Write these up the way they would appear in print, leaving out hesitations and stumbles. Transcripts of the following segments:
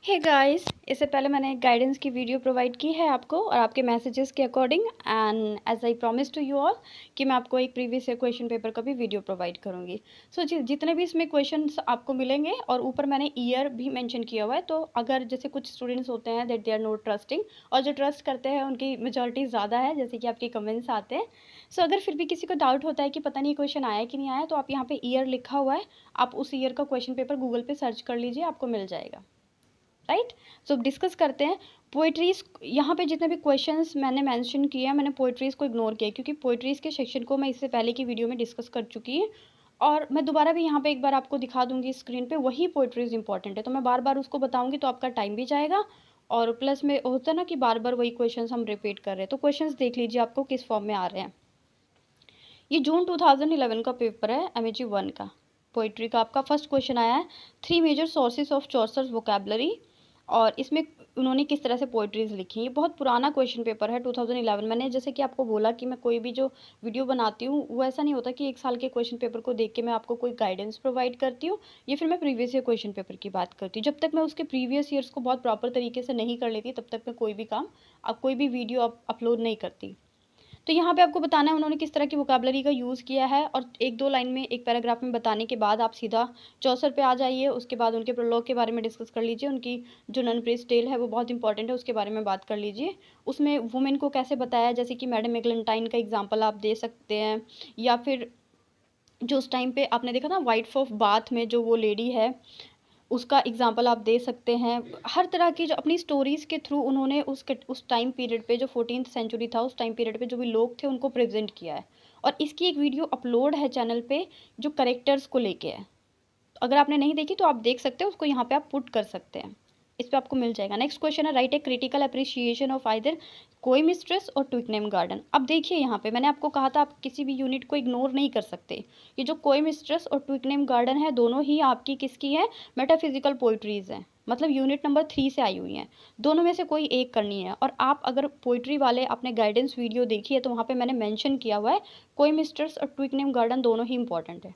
Hey guys, इससे पहले मैंने एक गाइडेंस की वीडियो प्रोवाइड की है आपको और आपके मैसेजेस के according, and as I promise to you all कि मैं आपको एक प्रीवियस ईयर क्वेश्चन पेपर का भी वीडियो प्रोवाइड करूंगी। सो जितने भी इसमें क्वेश्चंस आपको मिलेंगे, और ऊपर मैंने ईयर भी मेंशन किया हुआ है, तो अगर जैसे कुछ स्टूडेंट्स होते हैं that they are not trusting, और जो ट्रस्ट करते हैं उनकी मेजॉरिटी ज़्यादा है, जैसे कि आपके कमेंट्स आते हैं। सो अगर फिर भी किसी को डाउट होता है कि पता नहीं क्वेश्चन आया कि नहीं आया, तो आप यहाँ पे ईयर लिखा हुआ है, आप उस ईयर का क्वेश्चन पेपर गूगल पे सर्च कर लीजिए, आपको मिल जाएगा। राइट। सो डिस्कस करते हैं पोइट्रीज। यहाँ पे जितने भी क्वेश्चंस मैंने मेंशन किए हैं, मैंने पोइट्रीज को इग्नोर किया क्योंकि पोइट्रीज के सेक्शन को मैं इससे पहले की वीडियो में डिस्कस कर चुकी हूँ, और मैं दोबारा भी यहाँ पे एक बार आपको दिखा दूंगी स्क्रीन पे। वही पोइट्रीज इंपॉर्टेंट है, तो मैं बार बार उसको बताऊंगी, तो आपका टाइम भी जाएगा, और प्लस में होता है ना कि बार बार वही क्वेश्चन हम रिपीट कर रहे हैं। तो क्वेश्चन देख लीजिए आपको किस फॉर्म में आ रहे हैं। ये जून 2011 का पेपर है, MHE 1 का पोइट्री का। आपका फर्स्ट क्वेश्चन आया है, 3 major sources of Chaucer vocabulary, और इसमें उन्होंने किस तरह से पोइट्रीज लिखी। ये बहुत पुराना क्वेश्चन पेपर है, 2011। मैंने जैसे कि आपको बोला कि मैं कोई भी जो वीडियो बनाती हूँ वो ऐसा नहीं होता कि एक साल के क्वेश्चन पेपर को देख के मैं आपको कोई गाइडेंस प्रोवाइड करती हूँ, या फिर मैं प्रीवियस ईयर क्वेश्चन पेपर की बात करती हूँ। जब तक मैं उसके प्रीवियस ईयर्स को बहुत प्रॉपर तरीके से नहीं कर लेती, तब तक मैं कोई भी काम, अब कोई भी वीडियो अपलोड नहीं करती। तो यहाँ पे आपको बताना है उन्होंने किस तरह की वोकेबलरी का यूज़ किया है, और एक दो लाइन में, एक पैराग्राफ में बताने के बाद आप सीधा चौसर पे आ जाइए। उसके बाद उनके प्रोलॉग के बारे में डिस्कस कर लीजिए। उनकी जो ननप्रेस टेल है वो बहुत इंपॉर्टेंट है, उसके बारे में बात कर लीजिए। उसमें वुमेन को कैसे बताया, जैसे कि मैडम एग्लेंटाइन का एग्जाम्पल आप दे सकते हैं, या फिर जो उस टाइम पे आपने देखा था वाइफ ऑफ बाथ में जो वो लेडी है, उसका एग्जाम्पल आप दे सकते हैं। हर तरह की जो अपनी स्टोरीज़ के थ्रू उन्होंने उस टाइम पीरियड पे, जो 14th सेंचुरी था, उस टाइम पीरियड पे जो भी लोग थे उनको प्रेजेंट किया है। और इसकी एक वीडियो अपलोड है चैनल पे जो करेक्टर्स को लेके है। अगर आपने नहीं देखी तो आप देख सकते हो, उसको यहाँ पे आप पुट कर सकते हैं, इस पे आपको मिल जाएगा। नेक्स्ट क्वेश्चन है, right a critical appreciation of either कोई मिस्ट्रेस और ट्विकनेम गार्डन। अब देखिए यहाँ पे मैंने आपको कहा था आप किसी भी यूनिट को इग्नोर नहीं कर सकते। ये जो कोई मिस्ट्रेस और ट्विकनेम गार्डन है, दोनों ही आपकी किसकी है, मेटाफिजिकल पोइट्रीज हैं, मतलब यूनिट नंबर 3 से आई हुई हैं। दोनों में से कोई एक करनी है, और आप अगर पोइट्री वाले आपने गाइडेंस वीडियो देखी है तो वहाँ पे मैंने मेंशन किया हुआ है कोई मिस्ट्रेस और ट्विकनेम गार्डन दोनों ही इंपॉर्टेंट है।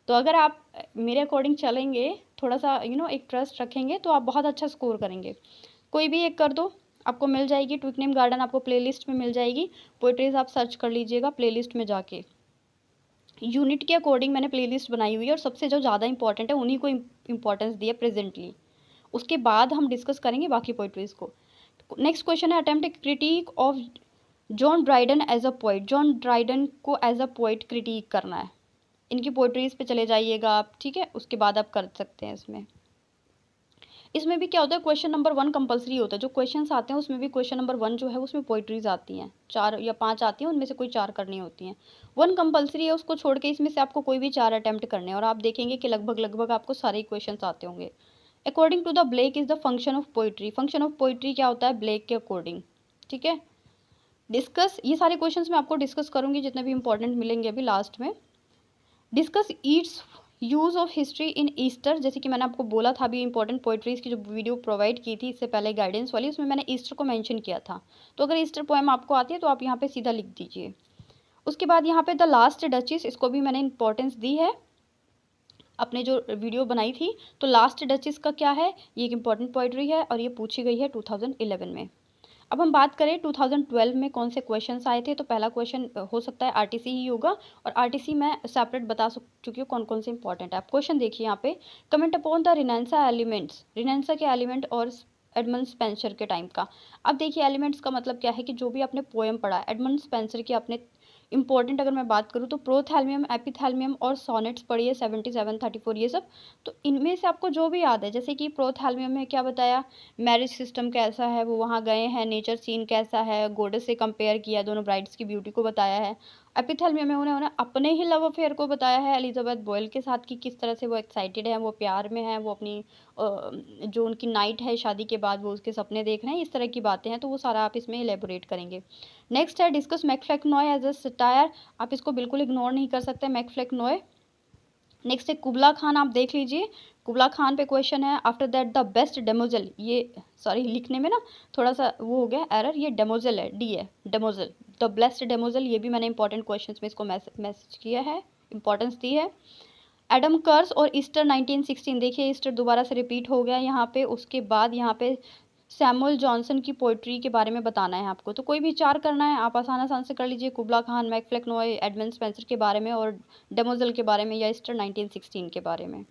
तो अगर आप मेरे अकॉर्डिंग चलेंगे, थोड़ा सा एक ट्रस्ट रखेंगे, तो आप बहुत अच्छा स्कोर करेंगे। कोई भी एक कर दो, आपको मिल जाएगी। ट्विकनेम गार्डन आपको प्लेलिस्ट में मिल जाएगी, पोइट्रीज आप सर्च कर लीजिएगा प्लेलिस्ट में जाके। यूनिट के अकॉर्डिंग मैंने प्लेलिस्ट बनाई हुई है, और सबसे जो ज़्यादा इंपॉर्टेंट है उन्हीं को इंपॉर्टेंस दी है प्रेजेंटली। उसके बाद हम डिस्कस करेंगे बाकी पोइट्रीज को। नेक्स्ट क्वेश्चन है, attempt critic of John Dryden as a poet. John Dryden को एज अ पोइट क्रिटिक करना है। इनकी पोइट्रीज पे चले जाइएगा आप, ठीक है, उसके बाद आप कर सकते हैं। इसमें भी क्या होता है, क्वेश्चन नंबर 1 कंपलसरी होता है। जो क्वेश्चंस आते हैं उसमें भी क्वेश्चन नंबर 1 जो है उसमें पोइट्रीज आती हैं, 4 या 5 आती हैं, उनमें से कोई 4 करनी होती हैं। 1 कंपलसरी है, उसको छोड़ के इसमें से आपको कोई भी 4 अटेम्प्ट करने हैं, और आप देखेंगे कि लगभग लगभग आपको सारे क्वेश्चन आते होंगे। According to the Blake is the function of poetry. Function of poetry क्या होता है ब्लेक के अकॉर्डिंग, ठीक है। डिस्कस, ये सारे क्वेश्चन मैं आपको डिस्कस करूंगी जितने भी इंपॉर्टेंट मिलेंगे अभी लास्ट में। Discuss Yeats use of history in Easter. जैसे कि मैंने आपको बोला था अभी, इंपॉर्टेंट पोइट्रीज की जो वीडियो प्रोवाइड की थी इससे पहले गाइडेंस वाली, उसमें मैंने ईस्टर को मेंशन किया था। तो अगर ईस्टर पोएम आपको आती है तो आप यहाँ पे सीधा लिख दीजिए। उसके बाद यहाँ पे द लास्ट डचेस, इसको भी मैंने इंपॉर्टेंस दी है अपने जो वीडियो बनाई थी। तो लास्ट डचेस का क्या है, ये एक इंपॉर्टेंट पोइट्री है, और ये पूछी गई है 2011 में। अब हम बात करें 2012 में कौन से क्वेश्चंस आए थे, तो पहला क्वेश्चन हो सकता है आरटीसी ही होगा, और आरटीसी मैं सेपरेट बता चुकी हूँ कौन कौन से इंपॉर्टेंट है। आप क्वेश्चन देखिए यहाँ पे, कमेंट अपॉन द रिनेंसा एलिमेंट्स। रिनेंसा के एलिमेंट और एडमंड स्पेंसर के टाइम का। अब देखिए एलिमेंट्स का मतलब क्या है कि जो भी आपने पोएम पढ़ा, एडमंड स्पेंसर की आपने इंपॉर्टेंट अगर मैं बात करूँ तो प्रोथैल्मियम, एपिथैल्मियम और सोनेट्स पढ़िए, 77, 34, ये सब। तो इनमें से आपको जो भी याद है, जैसे कि प्रोथैल्मियम में क्या बताया, मैरिज सिस्टम कैसा है, वो वहाँ गए हैं, नेचर सीन कैसा है, गोडेस से कंपेयर किया, दोनों ब्राइड्स की ब्यूटी को बताया है। एपिथैल्मियम में उन्होंने अपने ही लव अफेयर को बताया है एलिजाबेथ बॉयल के साथ, कि किस तरह से वो एक्साइटेड है, वो प्यार में है, वो अपनी जो उनकी नाइट है शादी के बाद वो उसके सपने देख रहे हैं, इस तरह की बातें हैं। तो वो सारा आप इसमें एलेबोरेट करेंगे। नेक्स्ट है, डिस्कस मैकफ्लेक्नॉय एज अ सटायर। आप इसको बिल्कुल इग्नोर नहीं कर सकते, मैकफ्लेक्नॉय। नेक्स्ट है कुबला खान, आप देख लीजिए, कुबला खान पे क्वेश्चन है। आफ्टर दैट द बेस्ट डेमोजल, ये सॉरी लिखने में ना थोड़ा सा वो हो गया एरर, ये डेमोजल है, डी है डेमोजल, द बेस्ट डेमोजल। ये भी मैंने इंपॉर्टेंट क्वेश्चंस में इसको मैसेज किया है, इंपॉर्टेंस दी है। एडम कर्स और ईस्टर 1916, देखिए ईस्टर दोबारा से रिपीट हो गया यहाँ पे। उसके बाद यहाँ पे सैमुअल जॉनसन की पोइट्री के बारे में बताना है आपको, तो कोई भी 4 करना है, आप आसान आसान से कर लीजिए। कुबला खान, मैकफ्लेक्नॉय, एडमंड स्पेंसर के बारे में और डेमोजल के बारे में या ईस्टर 1916 के बारे में।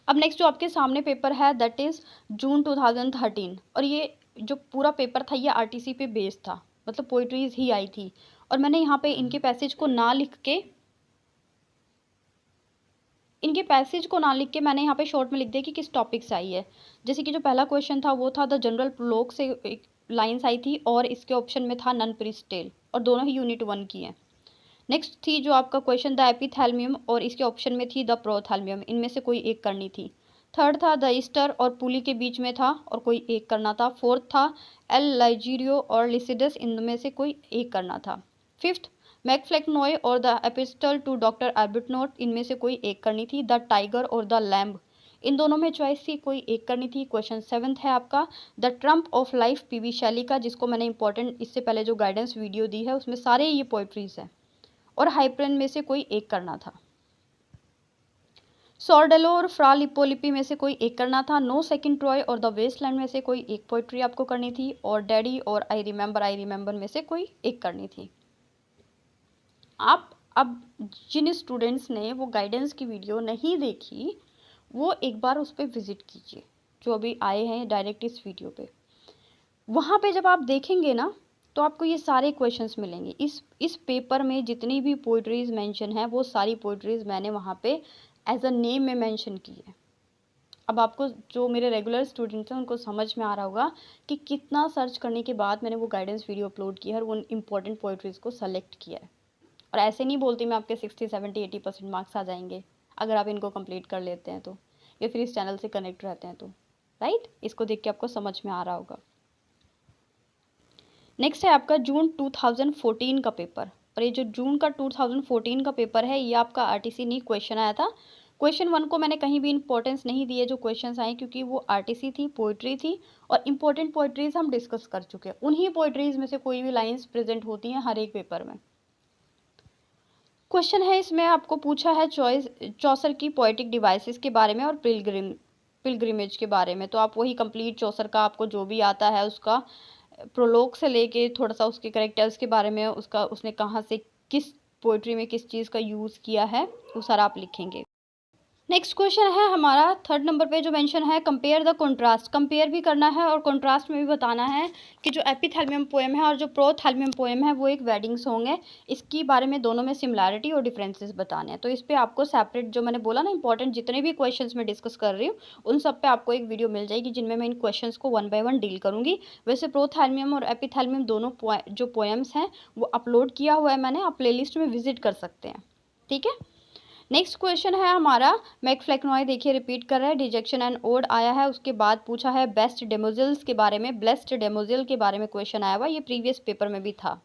अब नेक्स्ट जो आपके सामने पेपर है दैट इज़ जून 2013, और ये जो पूरा पेपर था ये आरटीसी पे बेस्ड था, मतलब पोइट्रीज ही आई थी। और मैंने यहाँ पे इनके पैसेज को ना लिख के मैंने यहाँ पे शॉर्ट में लिख दिया कि किस टॉपिक से आई है। जैसे कि जो पहला क्वेश्चन था वो था द जनरल प्रोलॉग से एक लाइन्स आई थी, और इसके ऑप्शन में था नन प्रीस्ट टेल, और दोनों ही यूनिट 1 की हैं। नेक्स्ट थी जो आपका क्वेश्चन द एपिथैल्मियम, और इसके ऑप्शन में थी द प्रोथैल्मियम, इनमें से कोई एक करनी थी। थर्ड था द ईस्टर और पुली के बीच में था और कोई एक करना था। फोर्थ था एल लाइजीरियो और लिसिडस, इनमें से कोई एक करना था। फिफ्थ मैकफ्लेक्नॉय और द एपिस्टल टू डॉक्टर आर्बिटनोट, इनमें से कोई एक करनी थी। द टाइगर और द लैम्ब, इन दोनों में चॉइस थी, कोई एक करनी थी। क्वेश्चन 7th है आपका the triumph of life PV Shelley का, जिसको मैंने इंपॉर्टेंट इससे पहले जो गाइडेंस वीडियो दी है उसमें सारे ये पोइट्रीज है, और हाइप्रेन में से कोई एक करना था। सॉर्डेलो और फ्रा लिपोलिपि में से कोई एक करना था। नो सेकंड ट्रॉय और द वेस्टलैंड में से कोई एक पोइट्री आपको करनी थी, और डैडी और आई रिमेंबर में से कोई एक करनी थी। आप अब जिन स्टूडेंट्स ने वो गाइडेंस की वीडियो नहीं देखी वो एक बार उस पर विजिट कीजिए, जो अभी आए हैं डायरेक्ट इस वीडियो पे। वहाँ पे जब आप देखेंगे ना तो आपको ये सारे क्वेश्चंस मिलेंगे। इस पेपर में जितनी भी पोइट्रीज मेंशन है वो सारी पोइट्रीज मैंने वहाँ पे एज अ नेम में मेंशन की है। अब आपको जो मेरे रेगुलर स्टूडेंट्स हैं उनको समझ में आ रहा होगा कि कितना सर्च करने के बाद मैंने वो गाइडेंस वीडियो अपलोड किया है और उन इम्पोर्टेंट पोइट्रीज को सेलेक्ट किया है। और ऐसे नहीं बोलती मैं आपके 60, 70, 80% मार्क्स आ जाएंगे अगर आप इनको कंप्लीट कर लेते हैं तो, या फिर इस चैनल से कनेक्ट रहते हैं तो, राइट। इसको देख के आपको समझ में आ रहा होगा। नेक्स्ट है आपका जून 2014 का पेपर, और ये जो जून का 2014 का पेपर है ये आपका आरटीसी नहीं क्वेश्चन आया था। क्वेश्चन 1 को मैंने कहीं भी इंपॉर्टेंस नहीं दी है जो क्वेश्चंस आए, क्योंकि वो आरटीसी थी, पोइट्री थी, और इंपॉर्टेंट पोइट्रीज हम डिस्कस कर चुके हैं। उन्हीं पोइट्रीज में से कोई भी लाइन्स प्रेजेंट होती हैं हर एक पेपर में। क्वेश्चन है इसमें आपको पूछा है चौसर की पोएटिक डिवाइसेस के बारे में और पिलग्रिमेज के बारे में। तो आप वही कंप्लीट चौसर का आपको जो भी आता है उसका प्रोलोग से लेके थोड़ा सा उसके कैरेक्टर्स के बारे में, उसका उसने कहाँ से किस पोइट्री में किस चीज़ का यूज़ किया है वो सारा आप लिखेंगे। नेक्स्ट क्वेश्चन है हमारा 3rd नंबर पे जो मेंशन है कंपेयर द कॉन्ट्रास्ट। कंपेयर भी करना है और कॉन्ट्रास्ट में भी बताना है कि जो एपिथैल्मियम पोएम है और जो प्रोथैल्मियम पोएम है वो एक वेडिंग सॉन्ग है, इसकी बारे में दोनों में सिमिलैरिटी और डिफरेंसेस बताने हैं। तो इस पर आपको सेपरेट जो मैंने बोला ना इंपॉर्टेंट जितने भी क्वेश्चन मैं डिस्कस कर रही हूँ उन सब पे आपको एक वीडियो मिल जाएगी जिनमें मैं इन क्वेश्चन को 1 by 1 डील करूँगी। वैसे प्रोथैल्मियम और एपिथैल्मियम दोनों जो पोएम्स हैं वो अपलोड किया हुआ है मैंने, आप प्ले लिस्ट में विजिट कर सकते हैं, ठीक है। नेक्स्ट क्वेश्चन है हमारा मैकफ्लेक्नॉय, देखिए रिपीट कर रहा है, डिजेक्शन एंड ओड आया है। उसके बाद पूछा है बेस्ट डेमोजल्स के बारे में, ब्लेस्ड डेमोजल के बारे में क्वेश्चन आया हुआ, ये प्रीवियस पेपर में भी था।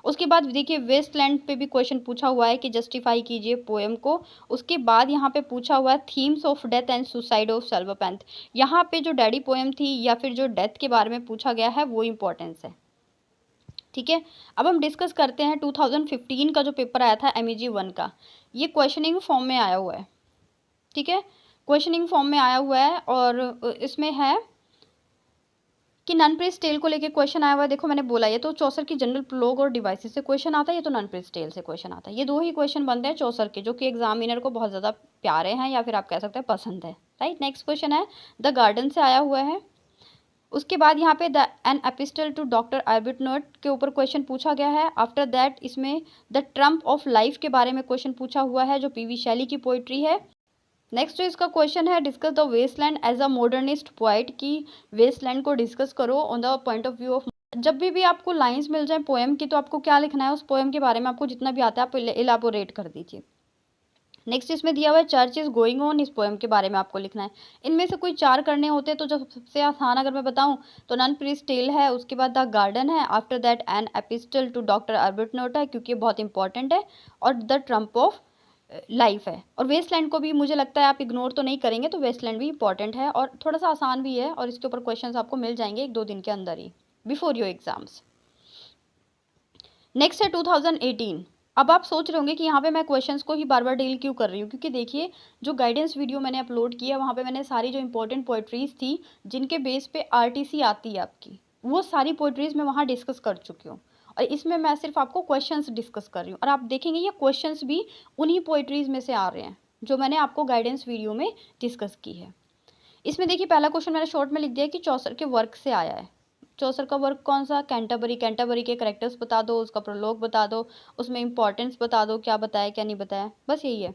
उसके बाद देखिए वेस्टलैंड पे भी क्वेश्चन पूछा हुआ है कि जस्टिफाई कीजिए पोएम को। उसके बाद यहाँ पे पूछा हुआ है themes of death and suicide of सेल्वापेंथ। यहाँ पे जो डैडी पोएम थी या फिर जो डेथ के बारे में पूछा गया है वो इंपॉर्टेंस है, ठीक है। अब हम डिस्कस करते हैं 2015 का जो पेपर आया था MEG 1 का। ये क्वेश्चनिंग फॉर्म में आया हुआ है, ठीक है, क्वेश्चनिंग फॉर्म में आया हुआ है। और इसमें है कि नन प्रेस टेल को लेके क्वेश्चन आया हुआ है। देखो मैंने बोला ये तो चौसर की जनरल प्रोलॉग और डिवाइसेस से क्वेश्चन आता है, ये तो नन प्रेस टेल से क्वेश्चन आता है। ये 2 ही क्वेश्चन बनते हैं चौसर के जो कि एग्जामिनर को बहुत ज़्यादा प्यारे हैं या फिर आप कह सकते हैं पसंद है, राइट। नेक्स्ट क्वेश्चन है द गार्डन से आया हुआ है। उसके बाद यहाँ पे एन एपिस्टल टू डॉक्टर आर्बिटनोट के ऊपर क्वेश्चन पूछा गया है। आफ्टर दैट इसमें द ट्रम्प ऑफ लाइफ के बारे में क्वेश्चन पूछा हुआ है जो पीवी शैली की पोइट्री है। नेक्स्ट जो इसका क्वेश्चन है discuss the Waste Land as a modernist poet, की वेस्टलैंड को डिस्कस करो on the point of view of. जब भी आपको लाइंस मिल जाए पोएम की तो आपको क्या लिखना है, उस पोएम के बारे में आपको जितना भी आता है आप इलाबोरेट कर दीजिए। नेक्स्ट इसमें दिया हुआ है चर्च इज गोइंग ऑन, इस पोएम के बारे में आपको लिखना है। इनमें से कोई 4 करने होते हैं तो जो सबसे आसान अगर मैं बताऊं तो नन प्रीस्ट टेल है, उसके बाद द गार्डन है, after that an epistle to Doctor Arbuthnot है क्योंकि बहुत इंपॉर्टेंट है, और द ट्रम्प ऑफ लाइफ है। और वेस्टलैंड को भी मुझे लगता है आप इग्नोर तो नहीं करेंगे, तो वेस्टलैंड भी इंपॉर्टेंट है और थोड़ा सा आसान भी है, और इसके ऊपर क्वेश्चन आपको मिल जाएंगे 1-2 दिन के अंदर ही बिफोर योर एग्जाम्स। नेक्स्ट है 2018 अब आप सोच रहे होंगे कि यहाँ पे मैं क्वेश्चंस को ही बार बार डील क्यों कर रही हूँ, क्योंकि देखिए जो गाइडेंस वीडियो मैंने अपलोड किया वहाँ पे मैंने सारी जो इंपॉर्टेंट पोइट्रीज़ थी जिनके बेस पे आरटीसी आती है आपकी, वो सारी पोइट्रीज़ मैं वहाँ डिस्कस कर चुकी हूँ। और इसमें मैं सिर्फ आपको क्वेश्चंस डिस्कस कर रही हूँ, और आप देखेंगे ये क्वेश्चंस भी उन्हीं पोइट्रीज़ में से आ रहे हैं जो मैंने आपको गाइडेंस वीडियो में डिस्कस की है। इसमें देखिए पहला क्वेश्चन मैंने शॉर्ट में लिख दिया कि चौसर के वर्क से आया है। चौसर का वर्क कौन सा? कैंटरबरी। कैंटरबरी के कैरेक्टर्स बता दो, उसका प्रोलॉग बता दो, उसमें इंपॉर्टेंस बता दो, क्या बताया क्या नहीं बताया, बस यही है।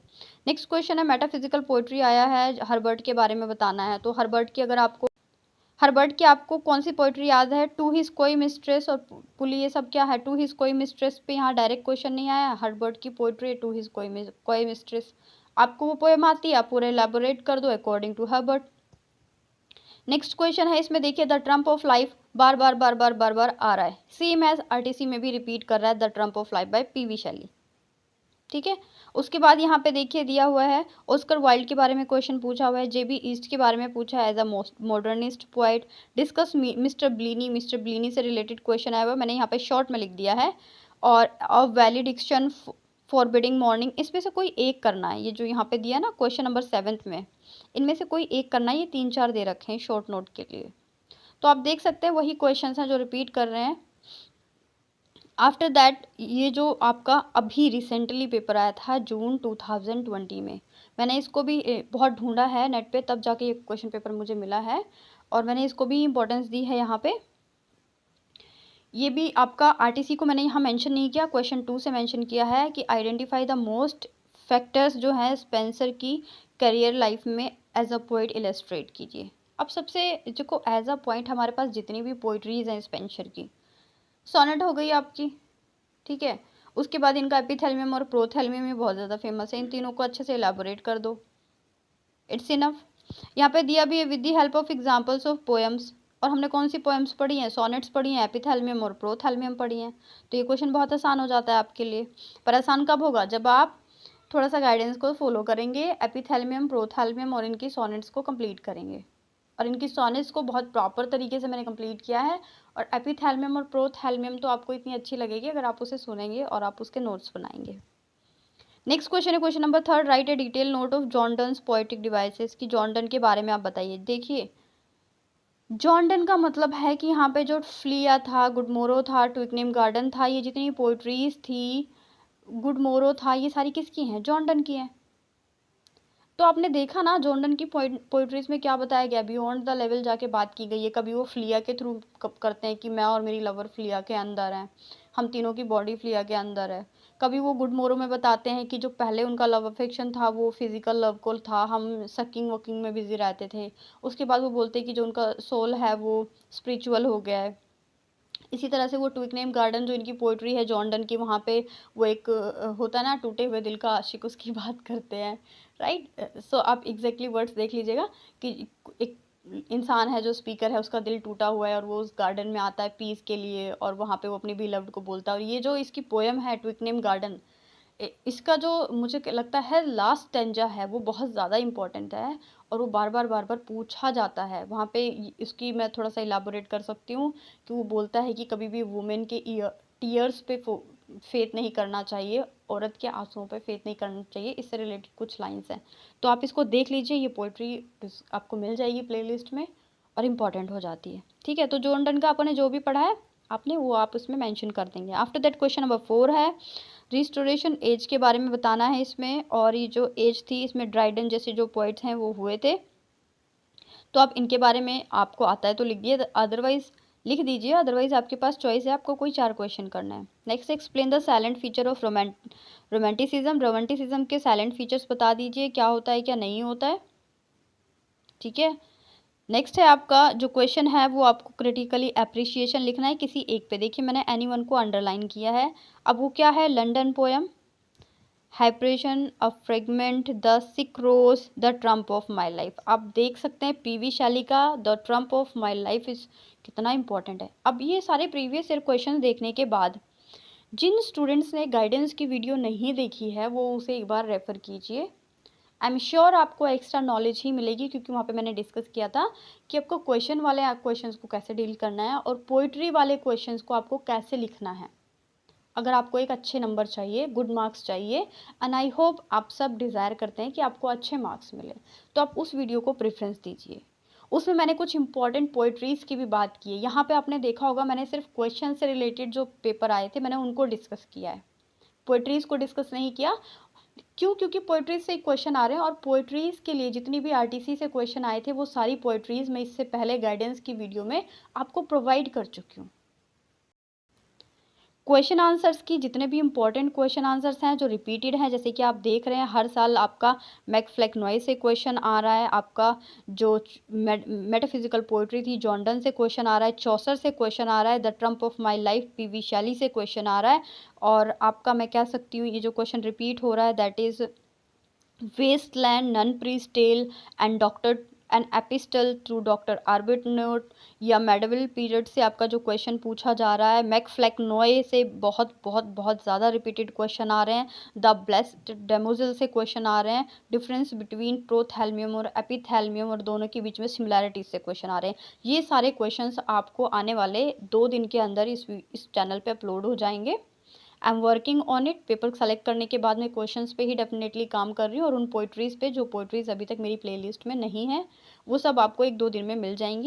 नेक्स्ट क्वेश्चन है मेटाफिजिकल पोइट्री आया है, हर्बर्ट के बारे में बताना है। तो हर्बर्ट की आपको कौन सी पोइट्री याद है? टू हिज कोई मिस्ट्रेस और पुली, ये सब क्या है? टू हिज कोई मिस्ट्रेस पे यहाँ डायरेक्ट क्वेश्चन नहीं आया, हर्बर्ट की पोइट्री टू हिज कोई मिस्ट्रेस। आपको वो पोएम आती है, आप पूरा एलैबोरेट कर दो according to Herbert. Next question है, इसमें देखिए द ट्रम्प ऑफ लाइफ बार बार बार बार बार बार आ रहा है, सेम एज आरटीसी में भी रिपीट कर रहा है, the triumph of life by PV शैली। ठीक है, उसके बाद यहाँ पे देखिए दिया हुआ है ऑस्कर वाइल्ड के बारे में क्वेश्चन पूछा हुआ है, जेबी ईस्ट के बारे में पूछा है as a modernist poet. Discuss Mister Bleaney से रिलेटेड क्वेश्चन आया हुआ है, मैंने यहाँ पे शॉर्ट में लिख दिया है। और वैलिडिक्शन फॉरबिडिंग मॉर्निंग, इसमें से कोई एक करना है, ये जो यहाँ पे दिया ना क्वेश्चन नंबर 7 में, इनमें से कोई एक करना है, ये 3-4 दे रखे हैं शॉर्ट नोट के लिए। तो आप देख सकते हैं वही क्वेश्चंस हैं जो रिपीट कर रहे हैं। आफ्टर दैट ये जो आपका अभी रिसेंटली पेपर आया था जून 2020 में, मैंने इसको भी बहुत ढूंढा है नेट पे, तब जाके ये क्वेश्चन पेपर मुझे मिला है, और मैंने इसको भी इम्पोर्टेंस दी है यहाँ पे। ये भी आपका आरटीसी को मैंने यहाँ मेंशन नहीं किया, क्वेश्चन 2 से मेंशन किया है कि आइडेंटिफाई द मोस्ट फैक्टर्स जो है स्पेंसर की करियर लाइफ में एज अ पोइट इलस्ट्रेट कीजिए। अब सबसे देखो एज अ पॉइंट हमारे पास जितनी भी पोइट्रीज हैं स्पेंसर की, सोनेट हो गई आपकी, ठीक है, उसके बाद इनका एपिथेल्मियम और प्रोथेल्मियम में बहुत ज़्यादा फेमस है, इन तीनों को अच्छे से एलाबोरेट कर दो, इट्स इनफ। यहाँ पे दिया भी है with the help of examples of poems, और हमने कौन सी पोएम्स पढ़ी हैं? सोनेट्स पढ़ी हैं, एपिथेल्मियम और प्रोथेल्मियम पढ़ी हैं। तो ये क्वेश्चन बहुत आसान हो जाता है आपके लिए। पर आसान कब होगा? जब आप थोड़ा सा गाइडेंस को फॉलो करेंगे, एपिथेल्मियम प्रोथेल्मियम और इनकी सोनेट्स को कंप्लीट करेंगे। और इनकी सोनेट्स को बहुत प्रॉपर तरीके से मैंने कंप्लीट किया है, और एपिथेल्मियम और प्रोथेल्मियम तो आपको इतनी अच्छी लगेगी अगर आप उसे सुनेंगे और आप उसके नोट्स बनाएंगे। नेक्स्ट क्वेश्चन है question number 3, write a detail note of John Donne's poetic devices, की जॉन डन के बारे में आप बताइए। देखिए जॉन डन का मतलब है कि यहाँ पे जो फ्लिया था, गुडमोरो था, ट्विकनेम गार्डन था, ये जितनी पोइट्रीज थी, गुडमोरो था, ये सारी किसकी हैं? जॉन डन की हैं। तो आपने देखा ना जॉन डन की पोइट्रीज में क्या बताया गया, बियॉन्ड द लेवल जाके बात की गई है। कभी वो फ्लिया के थ्रू करते हैं कि मैं और मेरी लवर फ्लिया के अंदर हैं, हम तीनों की बॉडी फ्लिया के अंदर है। कभी वो गुडमोरो में बताते हैं कि जो पहले उनका लव अफेक्शन था वो फिजिकल लव को था, हम सकिंग वकिंग में बिजी रहते थे। उसके बाद वो बोलते हैं कि जो उनका सोल है वो स्पिरिचुअल हो गया है। इसी तरह से वो ट्विकनेम गार्डन जो इनकी पोइट्री है जॉन डन की, वहाँ पे वो एक होता है ना टूटे हुए दिल का आशिक, उसकी बात करते हैं, राइट। सो आप एग्जैक्टली वर्ड्स देख लीजिएगा कि एक इंसान है जो स्पीकर है, उसका दिल टूटा हुआ है और वो उस गार्डन में आता है पीस के लिए, और वहाँ पे वो अपनी बिलव्ड को बोलता है। और ये जो इसकी पोएम है ट्विकनेम गार्डन, इसका जो मुझे लगता है लास्ट स्टेंजा है वो बहुत ज़्यादा इम्पोर्टेंट है, और वो बार बार पूछा जाता है वहाँ पे। इसकी मैं थोड़ा सा इलाबोरेट कर सकती हूँ कि वो बोलता है कि कभी भी वुमेन के टीयर्स पे फेथ नहीं करना चाहिए, औरत के आंसुओं पे फेथ नहीं करना चाहिए, इससे रिलेटेड कुछ लाइंस हैं। तो आप इसको देख लीजिए, ये पोइट्री आपको मिल जाएगी प्लेलिस्ट में और इम्पॉर्टेंट हो जाती है। ठीक है, तो जॉन डन का आपने जो भी पढ़ा है आपने वो आप उसमें मेंशन कर देंगे। आफ्टर दैट क्वेश्चन नंबर 4 है रिस्टोरेशन एज के बारे में बताना है इसमें, और ये जो एज थी इसमें ड्राइडन जैसे जो पोइट्स हैं वो हुए थे। तो आप इनके बारे में आपको आता है तो लिख दिए, अदरवाइज लिख दीजिए, अदरवाइज आपके पास चॉइस है, आपको कोई 4 क्वेश्चन करना है। Next, explain the silent feature of romanticism. Romanticism के साइलेंट फीचर्स बता दीजिए, क्या होता है क्या नहीं होता है। ठीक है, नेक्स्ट है आपका जो क्वेश्चन है वो आपको क्रिटिकली अप्रिशिएशन लिखना है किसी एक पे। देखिए मैंने एनीवन को अंडरलाइन किया है। अब वो क्या है? London poem, Hyperion, a fragment, the sick rose, the triumph of my life. आप देख सकते हैं पीवी शैली का the triumph of my life is कितना इंपॉर्टेंट है। अब ये सारे प्रीवियस ईयर क्वेश्चन देखने के बाद जिन स्टूडेंट्स ने गाइडेंस की वीडियो नहीं देखी है वो उसे एक बार रेफर कीजिए। आई एम श्योर आपको एक्स्ट्रा नॉलेज ही मिलेगी, क्योंकि वहाँ पे मैंने डिस्कस किया था कि आपको क्वेश्चन वाले क्वेश्चंस को कैसे डील करना है और पोइट्री वाले क्वेश्चंस को आपको कैसे लिखना है। अगर आपको एक अच्छे नंबर चाहिए, गुड मार्क्स चाहिए, एंड आई होप आप सब डिज़ायर करते हैं कि आपको अच्छे मार्क्स मिले, तो आप उस वीडियो को प्रेफ़रेंस दीजिए। उसमें मैंने कुछ इंपॉर्टेंट पोएट्रीज़ की भी बात की है। यहाँ पे आपने देखा होगा मैंने सिर्फ़ क्वेश्चन से रिलेटेड जो पेपर आए थे, मैंने उनको डिस्कस किया है। पोएट्रीज़ को डिस्कस नहीं किया। क्यों? क्योंकि पोएट्रीज़ से क्वेश्चन आ रहे हैं, और पोएट्रीज़ के लिए जितनी भी आरटीसी से क्वेश्चन आए थे, वो सारी पोएट्रीज़ मैं इससे पहले गाइडेंस की वीडियो में आपको प्रोवाइड कर चुकी हूँ। क्वेश्चन आंसर्स की जितने भी इम्पोर्टेंट क्वेश्चन आंसर्स हैं जो रिपीटेड हैं, जैसे कि आप देख रहे हैं हर साल आपका मैकफ्लेक्नॉय से क्वेश्चन आ रहा है, आपका जो मेटाफिजिकल पोइट्री थी जॉन्डन से क्वेश्चन आ रहा है, चौसर से क्वेश्चन आ रहा है, the triumph of my life PV शैली से क्वेश्चन आ रहा है, और आपका मैं कह सकती हूँ ये जो क्वेश्चन रिपीट हो रहा है that is Wasteland nun priest tale and Doctor an epistle through Doctor Arbuthnot, या मेडवल पीरियड से आपका जो क्वेश्चन पूछा जा रहा है, मैकफ्लेक्नॉय से बहुत बहुत बहुत ज़्यादा रिपीटेड क्वेश्चन आ रहे हैं, द ब्लेस्ड डेमोजिल से क्वेश्चन आ रहे हैं, डिफरेंस बिटवीन प्रोथैल्मियम और एपिथैल्मियम और दोनों के बीच में सिमिलैरिटीज से क्वेश्चन आ रहे हैं। ये सारे क्वेश्चंस आपको आने वाले 2 दिन के अंदर इस चैनल पे अपलोड हो जाएंगे। I am working on it. Paper select करने के बाद मैं क्वेश्चंस पे ही डेफिनेटली काम कर रही हूँ, और उन पोइट्रीज़ पे जो पोइट्रीज़ अभी तक मेरी प्लेलिस्ट में नहीं है वो सब आपको 1-2 दिन में मिल जाएंगी।